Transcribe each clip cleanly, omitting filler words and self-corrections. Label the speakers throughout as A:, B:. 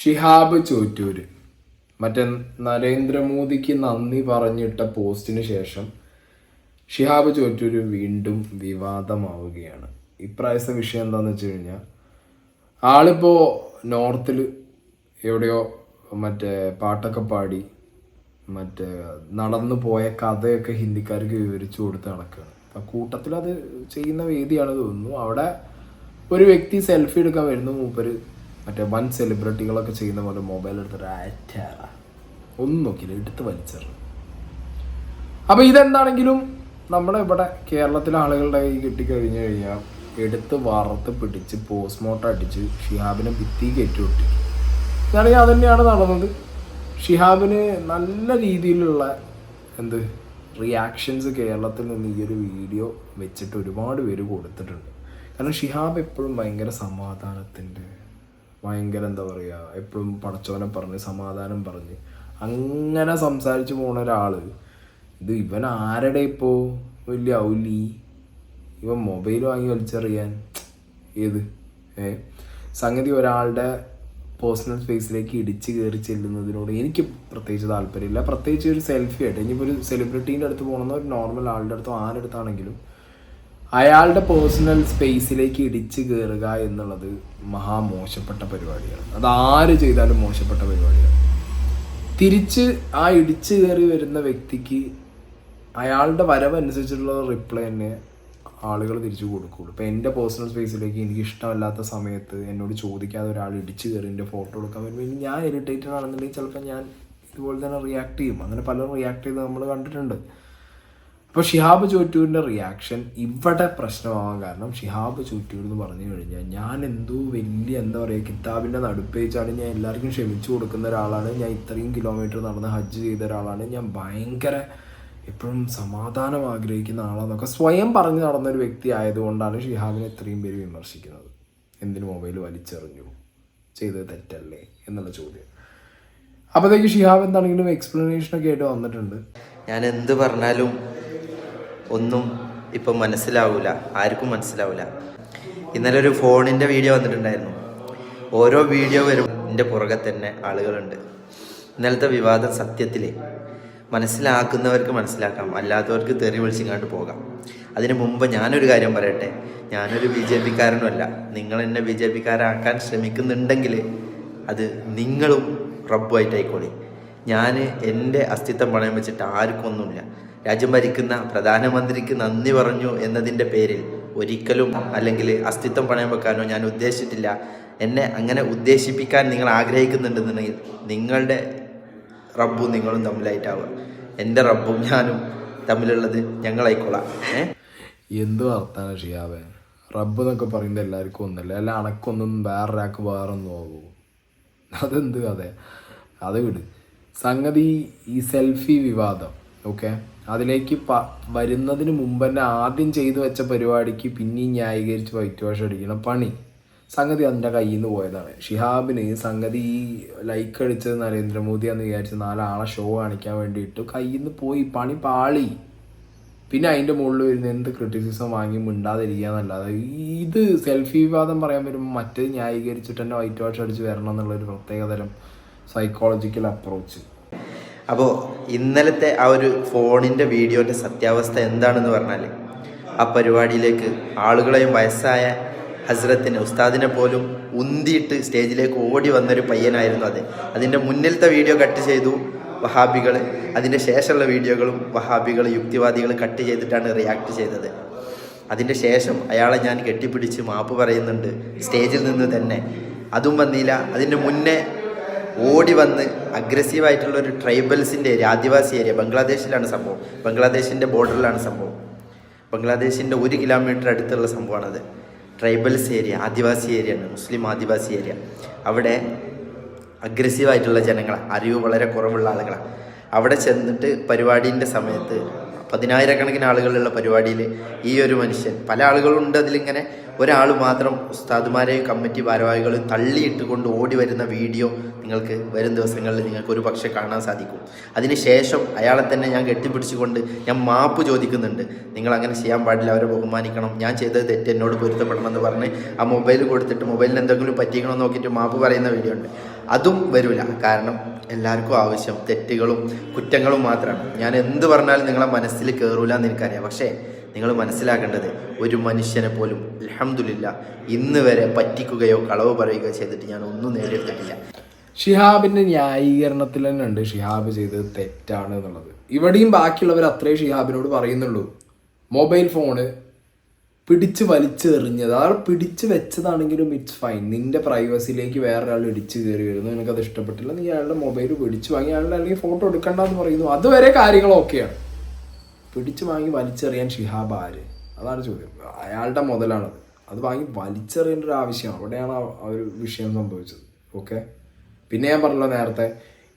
A: ഷിഹാബ് ചോറ്റൂര് മറ്റേ നരേന്ദ്രമോദിക്ക് നന്ദി പറഞ്ഞിട്ട പോസ്റ്റിന് ശേഷം ഷിഹാബ് ചോറ്റൂര് വീണ്ടും വിവാദമാവുകയാണ്. ഇപ്രാവശ്യത്തെ വിഷയം എന്താണെന്ന് വെച്ച് കഴിഞ്ഞാൽ ആളിപ്പോൾ നോർത്തിൽ എവിടെയോ മറ്റേ പാട്ടൊക്കെ പാടി മറ്റേ നടന്നു പോയ കഥയൊക്കെ ഹിന്ദിക്കാർക്ക് വിവരിച്ചു കൊടുത്ത് നടക്കുകയാണ്. അപ്പം കൂട്ടത്തിൽ അത് ചെയ്യുന്ന വേദിയാണ് തോന്നുന്നു. അവിടെ ഒരു വ്യക്തി സെൽഫി എടുക്കാൻ വരുന്നു. മൂപ്പര് മറ്റേ വൻ സെലിബ്രിറ്റികളൊക്കെ ചെയ്യുന്ന പോലെ മൊബൈൽ എടുത്തിട്ട് ഒന്നും നോക്കില്ല, എടുത്ത് വലിച്ചെറിഞ്ഞു. അപ്പോൾ ഇതെന്താണെങ്കിലും നമ്മുടെ ഇവിടെ കേരളത്തിലെ ആളുകളുടെ കൈ കിട്ടിക്കഴിഞ്ഞു കഴിഞ്ഞാൽ എടുത്ത് വറുത്ത് പിടിച്ച് പോസ്റ്റ്മോർട്ടം അടിച്ച് ഷിഹാബിനെ ഭിത്തി കയറ്റി വിട്ടു. ഞാണെങ്കിൽ അതുതന്നെയാണ് നടന്നത്. ഷിഹാബിന് നല്ല രീതിയിലുള്ള റിയാക്ഷൻസ് കേരളത്തിൽ നിന്ന് ഈ ഒരു വീഡിയോ വെച്ചിട്ട് ഒരുപാട് പേര് കൊടുത്തിട്ടുണ്ട്. കാരണം ഷിഹാബ് എപ്പോഴും ഭയങ്കര സമാധാനത്തിൻ്റെ ഭയങ്കര എപ്പോഴും പടച്ചോനെ പറഞ്ഞ് സമാധാനം പറഞ്ഞ് അങ്ങനെ സംസാരിച്ച് പോണ ഒരാൾ ഇവൻ ആരുടെ ഇപ്പോൾ വലിയ ഔലി, ഇവൻ മൊബൈൽ വാങ്ങി വലിച്ചെറിയാൻ സംഗതി ഒരാളുടെ പേഴ്സണൽ സ്പേസിലേക്ക് ഇടിച്ച് കയറി ചെല്ലുന്നതിനോട് എനിക്ക് പ്രത്യേകിച്ച് താല്പര്യമില്ല. പ്രത്യേകിച്ച് ഒരു സെൽഫി ആയിട്ട് ഇനിയിപ്പോൾ ഒരു സെലിബ്രിറ്റീൻ്റെ അടുത്ത് പോകണമെന്നോ ഒരു നോർമൽ ആളുടെ അടുത്തോ ആരുടെ അടുത്താണെങ്കിലും അയാളുടെ പേഴ്സണൽ സ്പേസിലേക്ക് ഇടിച്ച് കയറുക എന്നുള്ളത് മഹാമോശപ്പെട്ട പരിപാടിയാണ്. അത് ആര് ചെയ്താലും മോശപ്പെട്ട പരിപാടിയാണ്. തിരിച്ച് ആ ഇടിച്ച് കയറി വരുന്ന വ്യക്തിക്ക് അയാളുടെ വരവനുസരിച്ചുള്ള റിപ്ലൈ തന്നെ ആളുകൾ തിരിച്ചു കൊടുക്കുകയുള്ളൂ. ഇപ്പോൾ എൻ്റെ പേഴ്സണൽ സ്പേസിലേക്ക് എനിക്ക് ഇഷ്ടമല്ലാത്ത സമയത്ത് എന്നോട് ചോദിക്കാതെ ഒരാൾ ഇടിച്ച് കയറി എൻ്റെ ഫോട്ടോ എടുക്കാൻ വരുമ്പോൾ ഞാൻ ഇറിറ്റേറ്റഡ് ആണെന്നുണ്ടെങ്കിൽ ചിലപ്പോൾ ഞാൻ ഇതുപോലെ തന്നെ റിയാക്ട് ചെയ്യും. അങ്ങനെ പലരും റിയാക്ട് ചെയ്ത് നമ്മൾ കണ്ടിട്ടുണ്ട്. അപ്പോൾ ഷിഹാബ് ചോറ്റൂരിൻ്റെ റിയാക്ഷൻ ഇവിടെ പ്രശ്നമാവാൻ കാരണം ഷിഹാബ് ചോറ്റൂർ എന്ന് പറഞ്ഞു കഴിഞ്ഞാൽ ഞാൻ വലിയ കിതാബിൻ്റെ നടുപ്പേച്ചാണ്. ഞാൻ എല്ലാവർക്കും ക്ഷമിച്ചു കൊടുക്കുന്ന ഒരാളാണ്. ഞാൻ ഇത്രയും കിലോമീറ്റർ നടന്ന് ഹജ്ജ് ചെയ്ത ഒരാളാണ്. ഞാൻ ഭയങ്കര എപ്പോഴും സമാധാനം ആഗ്രഹിക്കുന്ന ആളാന്നൊക്കെ സ്വയം പറഞ്ഞു നടന്നൊരു വ്യക്തി ആയതുകൊണ്ടാണ് ഷിഹാബിനെ ഇത്രയും പേര് വിമർശിക്കുന്നത്. എന്തിനു മൊബൈൽ വലിച്ചെറിഞ്ഞു, ചെയ്തത് തെറ്റല്ലേ എന്നുള്ള ചോദ്യം. അപ്പോഴത്തേക്ക് ഷിഹാബ് എന്താണെങ്കിലും എക്സ്പ്ലനേഷനൊക്കെ ആയിട്ട് വന്നിട്ടുണ്ട്.
B: ഞാൻ എന്ത് പറഞ്ഞാലും ഒന്നും ഇപ്പം മനസ്സിലാവില്ല, ആർക്കും മനസ്സിലാവില്ല. ഇന്നലെ ഒരു ഫോണിൻ്റെ വീഡിയോ വന്നിട്ടുണ്ടായിരുന്നു. ഓരോ വീഡിയോ വരും എൻ്റെ പുറകെ തന്നെ ആളുകളുണ്ട്. ഇന്നലത്തെ വിവാദം സത്യത്തിൽ മനസ്സിലാക്കുന്നവർക്ക് മനസ്സിലാക്കാം, അല്ലാത്തവർക്ക് തെറി വിളിച്ചിങ്ങാണ്ട് പോകാം. അതിനു മുമ്പ് ഞാനൊരു കാര്യം പറയട്ടെ. ഞാനൊരു BJP കാരനുമല്ല. നിങ്ങൾ എന്നെ BJP കാരാക്കാൻ ശ്രമിക്കുന്നുണ്ടെങ്കിൽ അത് നിങ്ങളും റബ്ബുമായിട്ടായിക്കോളി. ഞാൻ എൻ്റെ അസ്തിത്വം പണയം വെച്ചിട്ട് ആർക്കും ഒന്നുമില്ല. രാജ്യം ഭരിക്കുന്ന പ്രധാനമന്ത്രിക്ക് നന്ദി പറഞ്ഞു എന്നതിൻ്റെ പേരിൽ ഒരിക്കലും അല്ലെങ്കിൽ അസ്തിത്വം പണയം വെക്കാനോ ഞാൻ ഉദ്ദേശിച്ചിട്ടില്ല. എന്നെ അങ്ങനെ ഉദ്ദേശിപ്പിക്കാൻ നിങ്ങൾ ആഗ്രഹിക്കുന്നുണ്ടെന്നുണ്ടെങ്കിൽ നിങ്ങളുടെ റബ്ബും നിങ്ങളും തമ്മിലായിട്ടാവുക. എൻ്റെ റബ്ബും ഞാനും തമ്മിലുള്ളത് ഞങ്ങളായിക്കോളാം.
A: എന്ത് വർത്താനം ഷിയാബേ, റബ്ബ് എന്നൊക്കെ പറയുന്നത് എല്ലാവർക്കും ഒന്നല്ലേ, അല്ല അണക്കൊന്നും വേറൊരാൾക്ക് വേറൊന്നും ആകുമോ? അതെന്ത് കഥ, അത് വിട്. സംഗതി ഈ സെൽഫി വിവാദം അതിലേക്ക് വരുന്നതിന് മുമ്പ് തന്നെ ആദ്യം ചെയ്തു വെച്ച പരിപാടിക്ക് പിന്നെയും ന്യായീകരിച്ച് വൈറ്റ് വാഷ് അടിക്കണം പണി. സംഗതി അതിൻ്റെ കയ്യിൽ നിന്ന് പോയതാണ്. ഷിഹാബിന് സംഗതി ഈ ലൈക്ക് അടിച്ചത് നരേന്ദ്രമോദിയാന്ന് വിചാരിച്ച് 4 ആളെ ഷോ കാണിക്കാൻ വേണ്ടിയിട്ട് കയ്യിൽ നിന്ന് പോയി, പണി പാളി. പിന്നെ അതിൻ്റെ മുകളിൽ വരുന്ന എന്ത് ക്രിറ്റിസിസം വാങ്ങി മിണ്ടാതിരിക്കുക എന്നല്ലാതെ ഇത് സെൽഫി വിവാദം പറയാൻ വരുമ്പോൾ മറ്റേ ന്യായീകരിച്ചിട്ട് തന്നെ വൈറ്റ് വാഷ് അടിച്ച് വരണം എന്നുള്ളൊരു പ്രത്യേകതരം സൈക്കോളജിക്കൽ അപ്രോച്ച്.
B: അപ്പോൾ ഇന്നലത്തെ ആ ഒരു ഫോണിൻ്റെ വീഡിയോൻ്റെ സത്യാവസ്ഥ എന്താണെന്ന് പറഞ്ഞാൽ, ആ പരിപാടിയിലേക്ക് ആളുകളെയും വയസ്സായ ഹസ്രത്തിനെ ഉസ്താദിനെ പോലും ഉന്തിയിട്ട് സ്റ്റേജിലേക്ക് ഓടി വന്നൊരു പയ്യനായിരുന്നു അത്. അതിൻ്റെ മുന്നിലത്തെ വീഡിയോ കട്ട് ചെയ്തു വഹാബികൾ, അതിൻ്റെ ശേഷമുള്ള വീഡിയോകളും വഹാബികൾ യുക്തിവാദികൾ കട്ട് ചെയ്തിട്ടാണ് റിയാക്ട് ചെയ്തത്. അതിൻ്റെ ശേഷം അയാളെ ഞാൻ കെട്ടിപ്പിടിച്ച് മാപ്പ് പറയുന്നുണ്ട് സ്റ്റേജിൽ നിന്ന് തന്നെ. അതും വന്നില്ല. അതിൻ്റെ മുന്നേ ഓടി വന്ന് അഗ്രസീവായിട്ടുള്ള ഒരു ട്രൈബൽസിൻ്റെ ഏരിയ, ആദിവാസി ഏരിയ, ബംഗ്ലാദേശിലാണ് സംഭവം. ബംഗ്ലാദേശിൻ്റെ ബോർഡറിലാണ് സംഭവം. ബംഗ്ലാദേശിൻ്റെ 1 കിലോമീറ്റർ അടുത്തുള്ള സംഭവമാണത്. ട്രൈബൽസ് ഏരിയ, ആദിവാസി ഏരിയയാണ്, മുസ്ലിം ആദിവാസി ഏരിയ. അവിടെ അഗ്രസീവായിട്ടുള്ള ജനങ്ങളാണ്, അറിവ് വളരെ കുറവുള്ള ആളുകളാണ്. അവിടെ ചെന്നിട്ട് പരിപാടീൻ്റെ സമയത്ത് 10,000-കണക്കിന് ആളുകളുള്ള പരിപാടിയിൽ ഈ ഒരു മനുഷ്യൻ, പല ആളുകളുണ്ട് അതിലിങ്ങനെ, ഒരാൾ മാത്രം ഉസ്താദുമാരെയും കമ്മിറ്റി ഭാരവാഹികളും തള്ളിയിട്ട് കൊണ്ട് ഓടി വരുന്ന വീഡിയോ നിങ്ങൾക്ക് വരും ദിവസങ്ങളിൽ നിങ്ങൾക്ക് ഒരു പക്ഷേ കാണാൻ സാധിക്കും. അതിനുശേഷം അയാളെ തന്നെ ഞാൻ കെട്ടിപ്പിടിച്ചുകൊണ്ട് ഞാൻ മാപ്പ് ചോദിക്കുന്നുണ്ട്. നിങ്ങൾ അങ്ങനെ ചെയ്യാൻ പാടില്ല, അവരെ ബഹുമാനിക്കണം, ഞാൻ ചെയ്തത് തെറ്റ്, എന്നോട് പൊരുത്തപ്പെടണം എന്ന് പറഞ്ഞ് ആ മൊബൈൽ കൊടുത്തിട്ട് മൊബൈലിന് എന്തെങ്കിലും പറ്റിക്കണമെന്ന് നോക്കിയിട്ട് മാപ്പ് പറയുന്ന വീഡിയോ ഉണ്ട്. അതും വരില്ല. കാരണം എല്ലാവർക്കും ആവശ്യം തെറ്റുകളും കുറ്റങ്ങളും മാത്രമാണ്. ഞാൻ എന്ത് പറഞ്ഞാലും നിങ്ങളെ മനസ്സിൽ കയറൂല എന്ന് എനിക്കറിയാം. പക്ഷേ നിങ്ങൾ മനസ്സിലാക്കേണ്ടത്, ഒരു മനുഷ്യനെ പോലും അൽഹംദുലില്ലാ ഇന്ന് വരെ പറ്റിക്കുകയോ കളവ് പറയുകയോ ചെയ്തിട്ട് ഞാൻ ഒന്നും നേടിയെടുത്തിട്ടില്ല.
A: ഷിഹാബിന്റെ ന്യായീകരണത്തിൽ തന്നെ ഉണ്ട് ഷിഹാബ് ചെയ്തത് തെറ്റാണ് എന്നുള്ളത്. ഇവിടെയും ബാക്കിയുള്ളവർ അത്രേ ഷിഹാബിനോട് പറയുന്നുള്ളൂ. മൊബൈൽ ഫോണ് പിടിച്ച് വലിച്ചെറിഞ്ഞത്, ആ പിടിച്ച് വെച്ചതാണെങ്കിലും ഇറ്റ്സ് ഫൈൻ. നിന്റെ പ്രൈവസിയിലേക്ക് വേറെ ഒരാൾ ഇടിച്ച് കയറി വരുന്നു, നിനക്കത് ഇഷ്ടപ്പെട്ടില്ല, നീ അയാളുടെ മൊബൈൽ പിടിച്ച് വാങ്ങി അയാളുടെ അല്ലെങ്കിൽ ഫോട്ടോ എടുക്കണ്ടെന്ന് പറയുന്നു, അതുവരെ കാര്യങ്ങൾ ഓക്കെയാണ്. പിടിച്ച് വാങ്ങി വലിച്ചെറിയാൻ ഷിഹാബ് ആര്? അതാണ് ചോദ്യം. അയാളുടെ മുതലാണത്, അത് വാങ്ങി വലിച്ചെറിയേണ്ട ഒരു ആവശ്യം, അവിടെയാണ് ആ ഒരു വിഷയം സംഭവിച്ചത്. ഓക്കെ. പിന്നെ ഞാൻ പറഞ്ഞല്ലോ നേരത്തെ,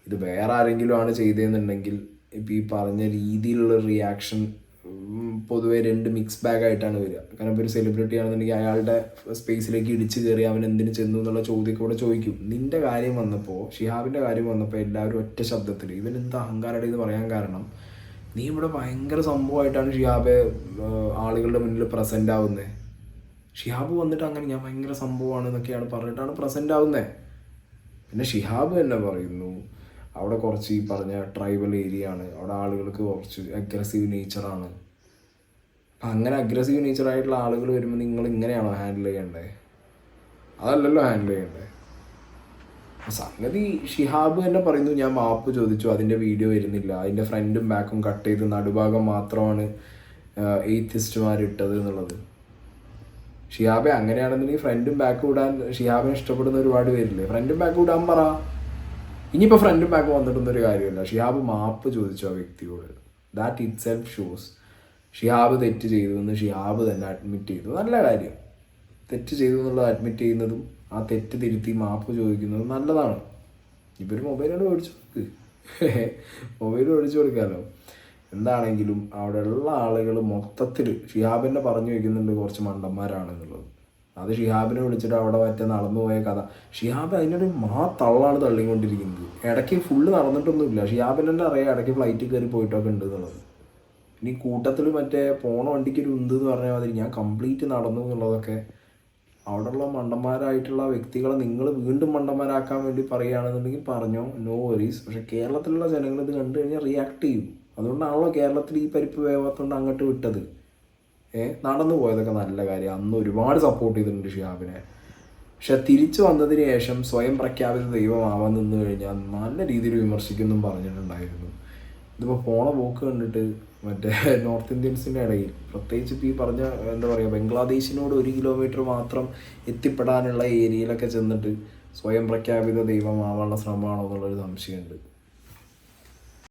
A: ഇത് വേറെ ആരെങ്കിലും ആണ് ചെയ്തതെന്നുണ്ടെങ്കിൽ ഇപ്പം ഈ പറഞ്ഞ രീതിയിലുള്ള റിയാക്ഷൻ പൊതുവെ രണ്ട് മിക്സ് ബാഗ് ആയിട്ടാണ് വരിക. കാരണം ഇപ്പോൾ ഒരു സെലിബ്രിറ്റി ആണെന്നുണ്ടെങ്കിൽ അയാളുടെ സ്പേസിലേക്ക് ഇടിച്ച് കയറി അവൻ എന്തിനു ചെന്നു എന്നുള്ള ചോദ്യമൊക്കെ കൂടെ ചോദിക്കും. നിന്റെ കാര്യം വന്നപ്പോൾ, ഷിഹാബിൻ്റെ കാര്യം വന്നപ്പോൾ എല്ലാവരും ഒറ്റ ശബ്ദത്തിൽ ഇവൻ എന്താ അഹങ്കാരടി എന്ന് പറയാൻ കാരണം, നീ ഇവിടെ ഭയങ്കര സംഭവമായിട്ടാണ് ഷിഹാബ് ആളുകളുടെ മുന്നിൽ പ്രസൻ്റ് ആവുന്നത്. ഷിഹാബ് വന്നിട്ട് അങ്ങനെ ഞാൻ ഭയങ്കര സംഭവമാണ് എന്നൊക്കെയാണ് പറഞ്ഞിട്ടാണ് പ്രസൻ്റ് ആവുന്നത്. പിന്നെ ഷിഹാബ് തന്നെ പറയുന്നു അവിടെ കുറച്ച് ഈ പറഞ്ഞ ട്രൈബൽ ഏരിയ ആണ്, അവിടെ ആളുകൾക്ക് കുറച്ച് അഗ്രസീവ് നേച്ചറാണ്. അപ്പം അങ്ങനെ അഗ്രസീവ് നേച്ചറായിട്ടുള്ള ആളുകൾ വരുമ്പോൾ നിങ്ങൾ ഇങ്ങനെയാണോ ഹാൻഡിൽ ചെയ്യേണ്ടത്? അതല്ലല്ലോ ഹാൻഡിൽ ചെയ്യേണ്ടത്. സംഗതി ഷിഹാബ് തന്നെ പറയുന്നു ഞാൻ മാപ്പ് ചോദിച്ചു, അതിൻ്റെ വീഡിയോ വരുന്നില്ല, അതിൻ്റെ ഫ്രണ്ടും ബാക്കും കട്ട് ചെയ്ത് നടുഭാഗം മാത്രമാണ് എയ്ത്തിസ്റ്റുമാർ ഇട്ടത് എന്നുള്ളത്. ഷിഹാബെ അങ്ങനെയാണെന്നുണ്ടെങ്കിൽ ഫ്രണ്ടും ബാക്കും ഇടാൻ ഷിഹാബിനെ ഇഷ്ടപ്പെടുന്ന ഒരുപാട് പേരില്ലേ, ഫ്രണ്ടും ബാക്കും ഇടാൻ പറ. ഇനിയിപ്പോൾ ഫ്രണ്ടും ബാക്കും വന്നിട്ടൊന്നൊരു കാര്യമില്ല. ഷിഹാബ് മാപ്പ് ചോദിച്ചു ആ വ്യക്തിയോട്. That it self shows Shihab തെറ്റ് ചെയ്തു എന്ന് ഷിഹാബ് തന്നെ അഡ്മിറ്റ് ചെയ്തു. നല്ല കാര്യം. തെറ്റ് ചെയ്തു എന്നുള്ളത് അഡ്മിറ്റ് ചെയ്യുന്നതും ആ തെറ്റ് തിരുത്തി മാപ്പ് ചോദിക്കുന്നതും നല്ലതാണ്. ഇപ്പോൾ ഒരു മൊബൈലോട് മേടിച്ചു കൊടുക്ക്, മൊബൈൽ മേടിച്ചു കൊടുക്കാമല്ലോ. എന്താണെങ്കിലും അവിടെയുള്ള ആളുകൾ മൊത്തത്തിൽ ഷിഹാബിനെ പറഞ്ഞു വയ്ക്കുന്നുണ്ട് കുറച്ച് മണ്ടന്മാരാണെന്നുള്ളത്. അത് ഷിഹാബിനെ വിളിച്ചിട്ട് അവിടെ മറ്റേ നടന്നു പോയ കഥ. ഷിഹാബ് അതിനൊരു തള്ളാണ് തള്ളിക്കൊണ്ടിരിക്കുന്നത്. ഇടയ്ക്ക് ഫുള്ള് നടന്നിട്ടൊന്നുമില്ല. ഷിഹാബിന് തന്നെ അറിയാം ഇടയ്ക്ക് ഫ്ലൈറ്റിൽ കയറി പോയിട്ടൊക്കെ ഉണ്ട് എന്നുള്ളത്. ഇനി കൂട്ടത്തിൽ മറ്റേ പോണ വണ്ടിക്ക് ഒരു ഉണ്ട് എന്ന് പറഞ്ഞാൽ മാതിരി ഞാൻ കംപ്ലീറ്റ് നടന്നു എന്നുള്ളതൊക്കെ അവിടെയുള്ള മണ്ടന്മാരായിട്ടുള്ള വ്യക്തികളെ നിങ്ങൾ വീണ്ടും മണ്ടന്മാരാക്കാൻ വേണ്ടി പറയുകയാണെന്നുണ്ടെങ്കിൽ പറഞ്ഞോ, നോ വറീസ്. പക്ഷേ കേരളത്തിലുള്ള ജനങ്ങൾ ഇത് കണ്ടു കഴിഞ്ഞാൽ റിയാക്ട് ചെയ്യും. അതുകൊണ്ടാണല്ലോ കേരളത്തിൽ ഈ പരിപ്പ് വേവാത്തോണ്ട് അങ്ങോട്ട് വിട്ടത്. നടന്നു പോയതൊക്കെ നല്ല കാര്യം. അന്ന് ഒരുപാട് സപ്പോർട്ട് ചെയ്തിട്ടുണ്ട് ഷിഹാബിനെ. പക്ഷെ തിരിച്ചു വന്നതിന് ശേഷം സ്വയം പ്രഖ്യാപിത ദൈവമാവാൻ നിന്ന് കഴിഞ്ഞാൽ നല്ല രീതിയിൽ വിമർശിക്കുന്നും പറഞ്ഞിട്ടുണ്ടായിരുന്നു. ഇതിപ്പോൾ പോണ പോക്ക് കണ്ടിട്ട് മറ്റേ നോർത്ത് ഇന്ത്യൻസിൻ്റെ ഇടയിൽ പ്രത്യേകിച്ച് ഇപ്പോൾ ഈ പറഞ്ഞ എന്താ പറയുക ബംഗ്ലാദേശിനോട് 1 കിലോമീറ്റർ മാത്രം എത്തിപ്പെടാനുള്ള ഏരിയയിലൊക്കെ ചെന്നിട്ട് സ്വയം പ്രഖ്യാപിത ദൈവമാവാനുള്ള ശ്രമമാണോ എന്നുള്ളൊരു സംശയമുണ്ട്.